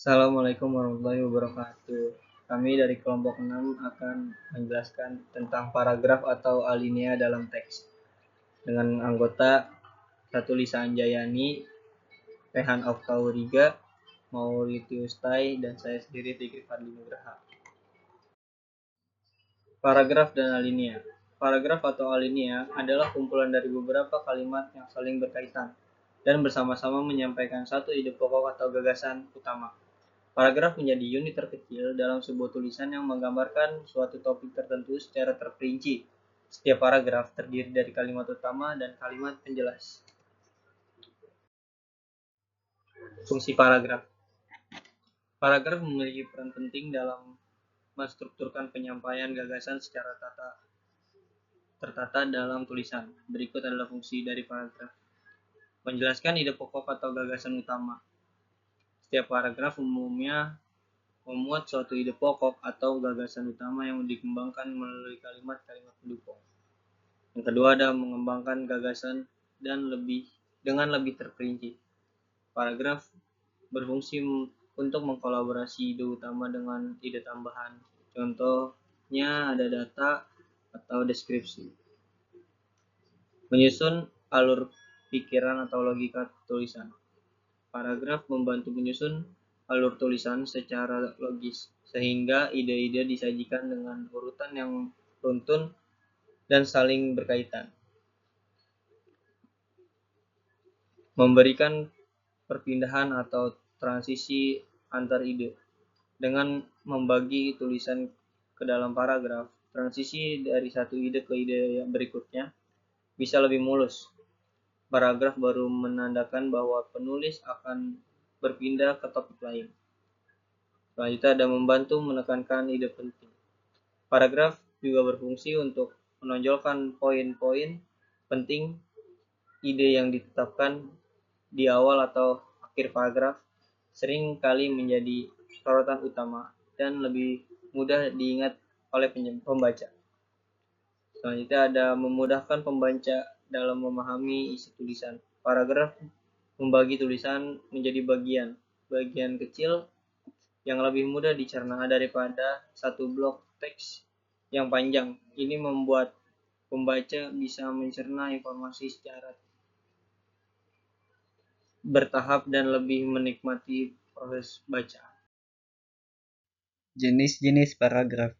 Assalamualaikum warahmatullahi wabarakatuh. Kami dari kelompok 6 akan menjelaskan tentang paragraf atau alinea dalam teks dengan anggota satu Lisa Anjayani, Rehan Oktauriga, Mauritius Tai, dan saya sendiri Fikri Fadli Nugraha. Paragraf dan alinea. Paragraf atau alinea adalah kumpulan dari beberapa kalimat yang saling berkaitan dan bersama-sama menyampaikan satu ide pokok atau gagasan utama. Paragraf menjadi unit terkecil dalam sebuah tulisan yang menggambarkan suatu topik tertentu secara terperinci. Setiap paragraf terdiri dari kalimat utama dan kalimat penjelas. Fungsi paragraf. Paragraf memiliki peran penting dalam menstrukturkan penyampaian gagasan secara tertata dalam tulisan. Berikut adalah fungsi dari paragraf. Menjelaskan ide pokok atau gagasan utama. Setiap paragraf umumnya memuat suatu ide pokok atau gagasan utama yang dikembangkan melalui kalimat-kalimat pendukung. Yang kedua ada mengembangkan gagasan dengan lebih terperinci. Paragraf berfungsi untuk mengkolaborasi ide utama dengan ide tambahan. Contohnya ada data atau deskripsi. Menyusun alur pikiran atau logika tulisan. Paragraf membantu menyusun alur tulisan secara logis, sehingga ide-ide disajikan dengan urutan yang runtun dan saling berkaitan. Memberikan perpindahan atau transisi antar ide. Dengan membagi tulisan ke dalam paragraf, transisi dari satu ide ke ide yang berikutnya bisa lebih mulus. Paragraf baru menandakan bahwa penulis akan berpindah ke topik lain. Selanjutnya ada membantu menekankan ide penting. Paragraf juga berfungsi untuk menonjolkan poin-poin penting ide yang ditetapkan di awal atau akhir paragraf sering kali menjadi sorotan utama dan lebih mudah diingat oleh pembaca. Selanjutnya ada memudahkan pembaca dalam memahami isi tulisan. Paragraf membagi tulisan menjadi bagian kecil yang lebih mudah dicerna daripada satu blok teks yang panjang. Ini membuat pembaca bisa mencerna informasi secara bertahap dan lebih menikmati proses baca. Jenis-jenis paragraf.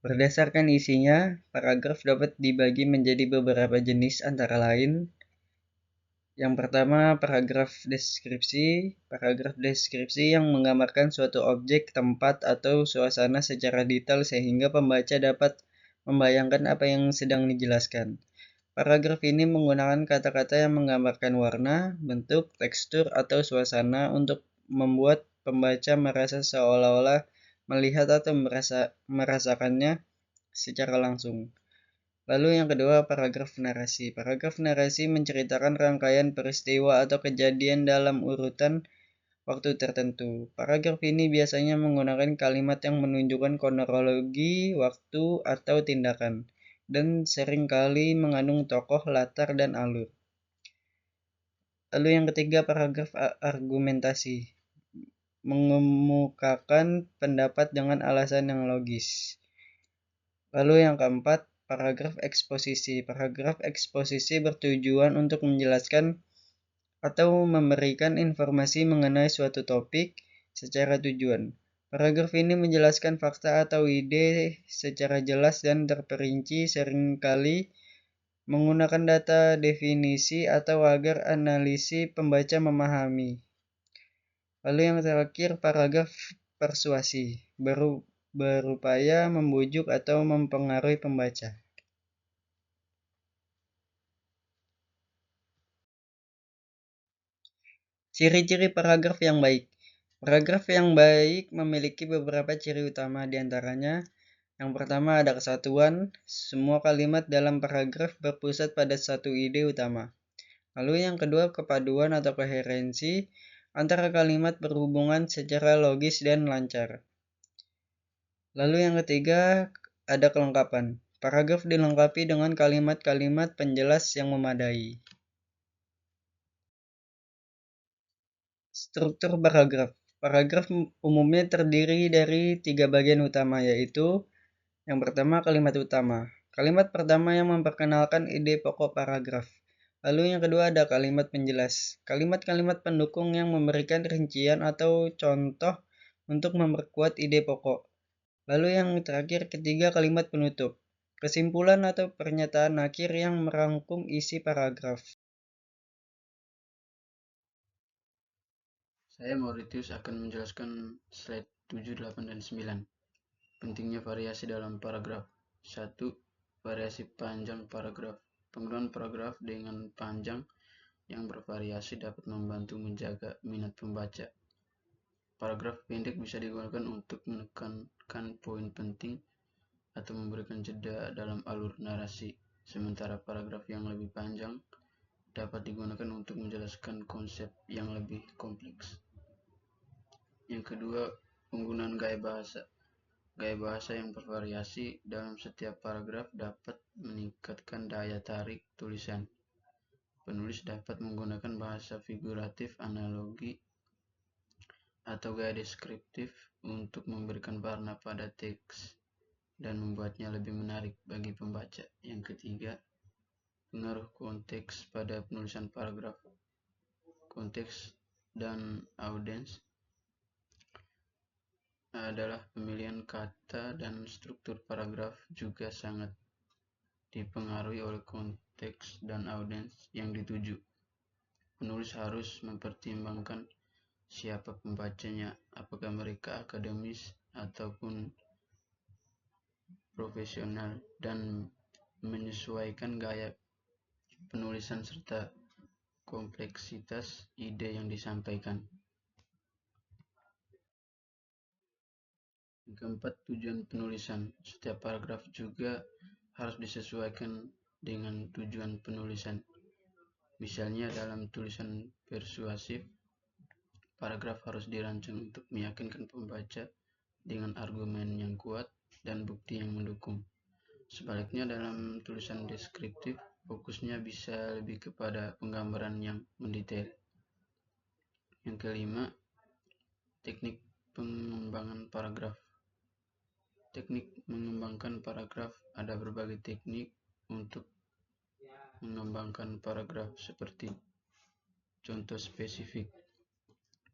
Berdasarkan isinya, paragraf dapat dibagi menjadi beberapa jenis antara lain. Yang pertama, paragraf deskripsi. Paragraf deskripsi yang menggambarkan suatu objek, tempat, atau suasana secara detail sehingga pembaca dapat membayangkan apa yang sedang dijelaskan. Paragraf ini menggunakan kata-kata yang menggambarkan warna, bentuk, tekstur, atau suasana untuk membuat pembaca merasa seolah-olah melihat atau merasakannya secara langsung. Lalu yang kedua, paragraf narasi. Paragraf narasi menceritakan rangkaian peristiwa atau kejadian dalam urutan waktu tertentu. Paragraf ini biasanya menggunakan kalimat yang menunjukkan kronologi, waktu, atau tindakan, dan seringkali mengandung tokoh, latar, dan alur. Lalu yang ketiga, paragraf argumentasi. Mengemukakan pendapat dengan alasan yang logis. Lalu yang keempat, paragraf eksposisi. Paragraf eksposisi bertujuan untuk menjelaskan atau memberikan informasi mengenai suatu topik secara tujuan. Paragraf ini menjelaskan fakta atau ide secara jelas dan terperinci, seringkali menggunakan data, definisi, atau agar analisis pembaca memahami. Lalu yang terakhir, paragraf persuasi. Berupaya membujuk atau mempengaruhi pembaca. Ciri-ciri paragraf yang baik. Paragraf yang baik memiliki beberapa ciri utama, diantaranya yang pertama ada kesatuan. Semua kalimat dalam paragraf berpusat pada satu ide utama. Lalu yang kedua, kepaduan atau koherensi antara kalimat berhubungan secara logis dan lancar. Lalu yang ketiga, ada kelengkapan. Paragraf dilengkapi dengan kalimat-kalimat penjelas yang memadai. Struktur paragraf. Paragraf umumnya terdiri dari 3 bagian utama, yaitu yang pertama kalimat utama. Kalimat pertama yang memperkenalkan ide pokok paragraf. Lalu yang kedua ada kalimat penjelas. Kalimat-kalimat pendukung yang memberikan rincian atau contoh untuk memperkuat ide pokok. Lalu yang terakhir ketiga kalimat penutup. Kesimpulan atau pernyataan akhir yang merangkum isi paragraf. Saya Mauritius akan menjelaskan slide 7, 8, dan 9. Pentingnya variasi dalam paragraf. 1. Variasi panjang paragraf. Penggunaan paragraf dengan panjang yang bervariasi dapat membantu menjaga minat pembaca. Paragraf pendek bisa digunakan untuk menekankan poin penting atau memberikan jeda dalam alur narasi, sementara paragraf yang lebih panjang dapat digunakan untuk menjelaskan konsep yang lebih kompleks. Yang kedua, penggunaan gaya bahasa. Gaya bahasa yang bervariasi dalam setiap paragraf dapat meningkatkan daya tarik tulisan. Penulis dapat menggunakan bahasa figuratif, analogi, atau gaya deskriptif untuk memberikan warna pada teks dan membuatnya lebih menarik bagi pembaca. Yang ketiga, pengaruh konteks pada penulisan paragraf. Konteks dan audiens adalah pemilihan kata dan struktur paragraf juga sangat dipengaruhi oleh konteks dan audiens yang dituju. Penulis harus mempertimbangkan siapa pembacanya, apakah mereka akademis ataupun profesional, dan menyesuaikan gaya penulisan serta kompleksitas ide yang disampaikan. Yang keempat, tujuan penulisan. Setiap paragraf juga harus disesuaikan dengan tujuan penulisan. Misalnya dalam tulisan persuasif, paragraf harus dirancang untuk meyakinkan pembaca dengan argumen yang kuat dan bukti yang mendukung. Sebaliknya dalam tulisan deskriptif, fokusnya bisa lebih kepada penggambaran yang mendetail. Yang kelima, teknik pengembangan paragraf. Teknik mengembangkan paragraf. Ada berbagai teknik untuk mengembangkan paragraf seperti contoh spesifik,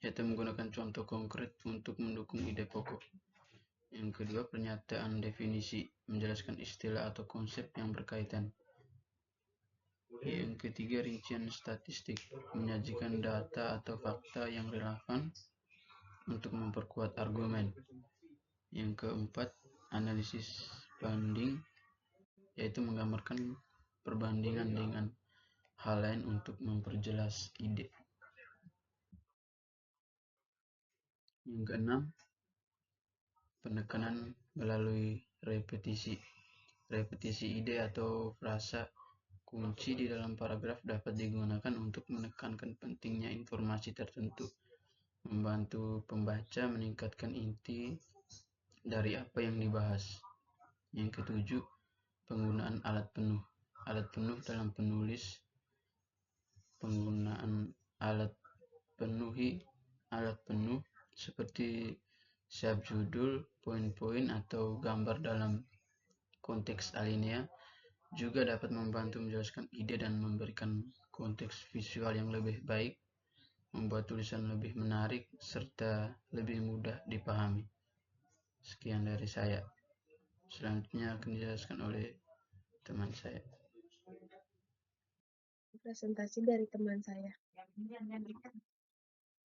yaitu menggunakan contoh konkret untuk mendukung ide pokok. Yang kedua, pernyataan definisi, menjelaskan istilah atau konsep yang berkaitan. Yang ketiga, rincian statistik, menyajikan data atau fakta yang relevan untuk memperkuat argumen. Yang keempat, analisis banding, yaitu menggambarkan perbandingan dengan hal lain untuk memperjelas ide. Yang keenam, penekanan melalui repetisi. Repetisi ide atau frasa kunci di dalam paragraf dapat digunakan untuk menekankan pentingnya informasi tertentu, membantu pembaca meningkatkan inti dari apa yang dibahas. Yang ketujuh, penggunaan alat penuh. Alat penuh dalam penulis. Penggunaan alat penuh seperti subjudul, poin-poin, atau gambar dalam konteks alinea juga dapat membantu menjelaskan ide dan memberikan konteks visual yang lebih baik, membuat tulisan lebih menarik serta lebih mudah dipahami. Sekian dari saya. Selanjutnya akan dijelaskan oleh teman saya. Presentasi dari teman saya.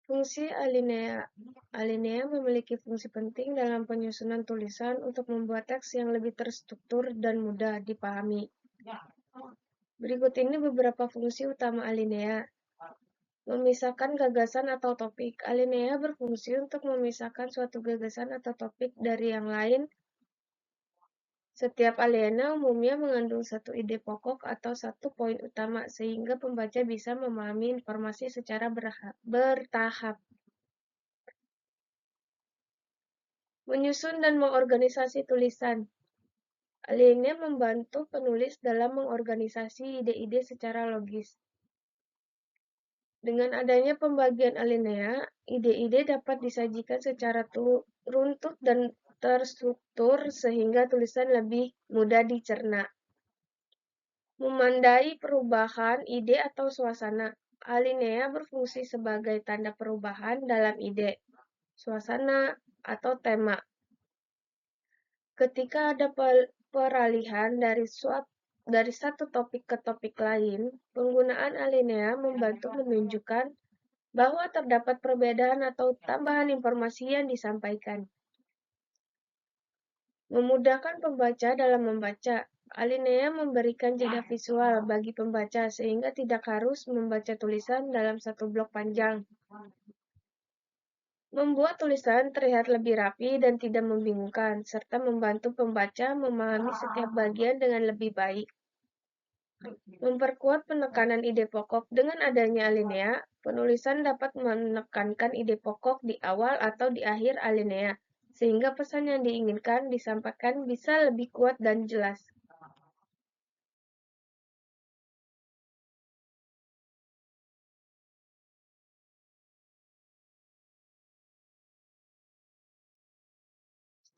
Fungsi alinea. Alinea memiliki fungsi penting dalam penyusunan tulisan untuk membuat teks yang lebih terstruktur dan mudah dipahami. Berikut ini beberapa fungsi utama alinea. Memisahkan gagasan atau topik. Alinea berfungsi untuk memisahkan suatu gagasan atau topik dari yang lain. Setiap alinea umumnya mengandung satu ide pokok atau satu poin utama, sehingga pembaca bisa memahami informasi secara bertahap. Menyusun dan mengorganisasi tulisan. Alinea membantu penulis dalam mengorganisasi ide-ide secara logis. Dengan adanya pembagian alinea, ide-ide dapat disajikan secara runtut dan terstruktur sehingga tulisan lebih mudah dicerna. Memandai perubahan ide atau suasana. Alinea berfungsi sebagai tanda perubahan dalam ide, suasana, atau tema. Ketika ada peralihan dari satu topik ke topik lain, penggunaan alinea membantu menunjukkan bahwa terdapat perbedaan atau tambahan informasi yang disampaikan. Memudahkan pembaca dalam membaca. Alinea memberikan jeda visual bagi pembaca sehingga tidak harus membaca tulisan dalam satu blok panjang. Membuat tulisan terlihat lebih rapi dan tidak membingungkan, serta membantu pembaca memahami setiap bagian dengan lebih baik. Memperkuat penekanan ide pokok. Dengan adanya alinea, penulisan dapat menekankan ide pokok di awal atau di akhir alinea, sehingga pesan yang diinginkan disampaikan bisa lebih kuat dan jelas.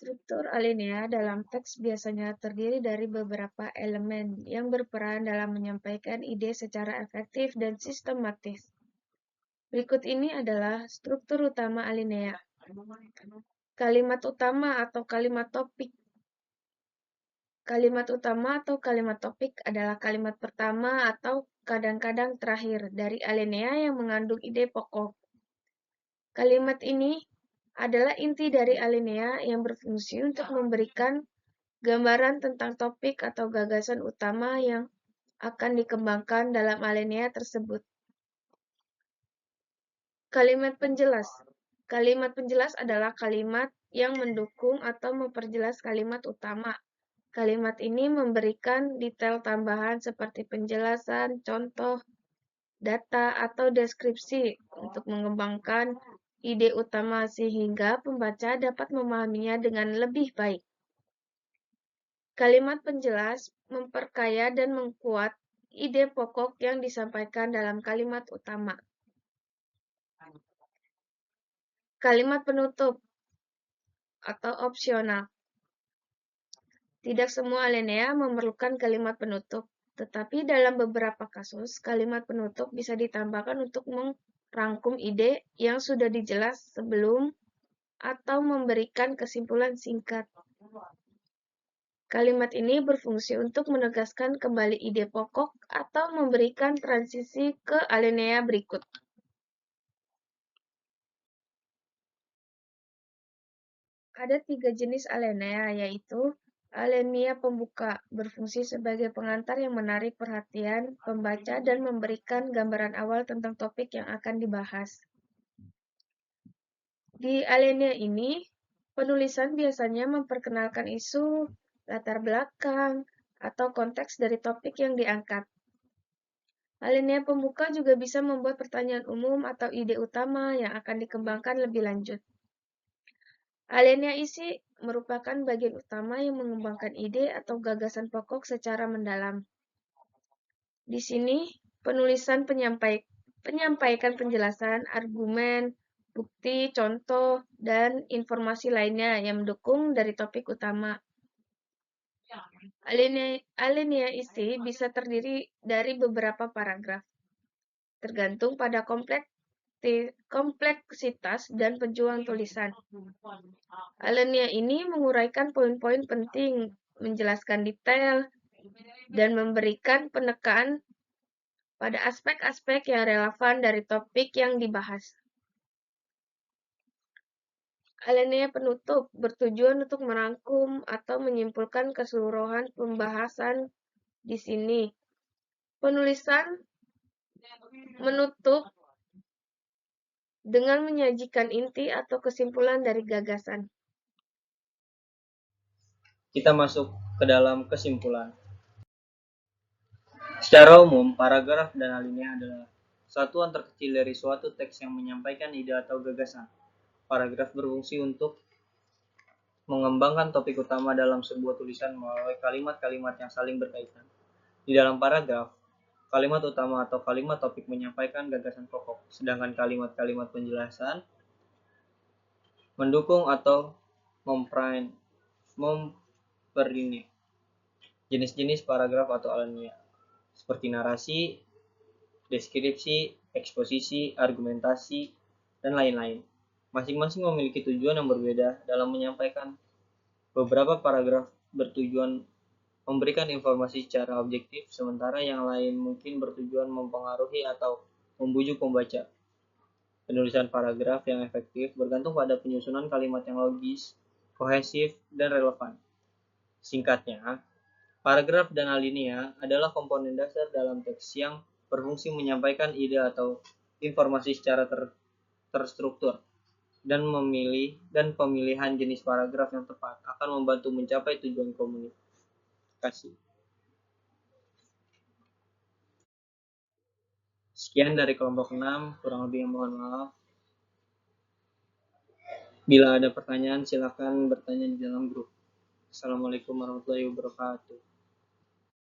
Struktur alinea dalam teks biasanya terdiri dari beberapa elemen yang berperan dalam menyampaikan ide secara efektif dan sistematis. Berikut ini adalah struktur utama alinea. Kalimat utama atau kalimat topik. Kalimat utama atau kalimat topik adalah kalimat pertama atau kadang-kadang terakhir dari alinea yang mengandung ide pokok. Kalimat ini adalah inti dari alinea yang berfungsi untuk memberikan gambaran tentang topik atau gagasan utama yang akan dikembangkan dalam alinea tersebut. Kalimat penjelas. Kalimat penjelas adalah kalimat yang mendukung atau memperjelas kalimat utama. Kalimat ini memberikan detail tambahan seperti penjelasan, contoh, data, atau deskripsi untuk mengembangkan ide utama sehingga pembaca dapat memahaminya dengan lebih baik. Kalimat penjelas memperkaya dan mengkuat ide pokok yang disampaikan dalam kalimat utama. Kalimat penutup atau opsional. Tidak semua alinea memerlukan kalimat penutup, tetapi dalam beberapa kasus, kalimat penutup bisa ditambahkan untuk merangkum ide yang sudah dijelas sebelum atau memberikan kesimpulan singkat. Kalimat ini berfungsi untuk menegaskan kembali ide pokok atau memberikan transisi ke alinea berikut. Ada 3 jenis alinea, yaitu alinea pembuka, berfungsi sebagai pengantar yang menarik perhatian pembaca dan memberikan gambaran awal tentang topik yang akan dibahas. Di alinea ini, penulisan biasanya memperkenalkan isu, latar belakang, atau konteks dari topik yang diangkat. Alinea pembuka juga bisa membuat pertanyaan umum atau ide utama yang akan dikembangkan lebih lanjut. Alinea isi merupakan bagian utama yang mengembangkan ide atau gagasan pokok secara mendalam. Di sini, penulisan penyampaikan penjelasan, argumen, bukti, contoh, dan informasi lainnya yang mendukung dari topik utama. Alinea isi bisa terdiri dari beberapa paragraf, tergantung pada kompleksitas dan pejuang tulisan. Alinea ini menguraikan poin-poin penting, menjelaskan detail, dan memberikan penekanan pada aspek-aspek yang relevan dari topik yang dibahas. Alinea penutup bertujuan untuk merangkum atau menyimpulkan keseluruhan pembahasan di sini. Penulisan menutup dengan menyajikan inti atau kesimpulan dari gagasan. Kita masuk ke dalam kesimpulan. Secara umum, paragraf dan alinea adalah satuan terkecil dari suatu teks yang menyampaikan ide atau gagasan. Paragraf berfungsi untuk mengembangkan topik utama dalam sebuah tulisan melalui kalimat-kalimat yang saling berkaitan. Di dalam paragraf, kalimat utama atau kalimat topik menyampaikan gagasan pokok, sedangkan kalimat-kalimat penjelasan mendukung atau memperinci jenis-jenis paragraf atau alinea, seperti narasi, deskripsi, eksposisi, argumentasi, dan lain-lain. Masing-masing memiliki tujuan yang berbeda dalam menyampaikan. Beberapa paragraf bertujuan memberikan informasi secara objektif, sementara yang lain mungkin bertujuan mempengaruhi atau membujuk pembaca. Penulisan paragraf yang efektif bergantung pada penyusunan kalimat yang logis, kohesif, dan relevan. Singkatnya, paragraf dan alinea adalah komponen dasar dalam teks yang berfungsi menyampaikan ide atau informasi secara terstruktur, dan pemilihan jenis paragraf yang tepat akan membantu mencapai tujuan komunikasi. Sekian dari kelompok 6, kurang lebih mohon maaf. Bila ada pertanyaan, silakan bertanya di dalam grup. Assalamualaikum warahmatullahi wabarakatuh.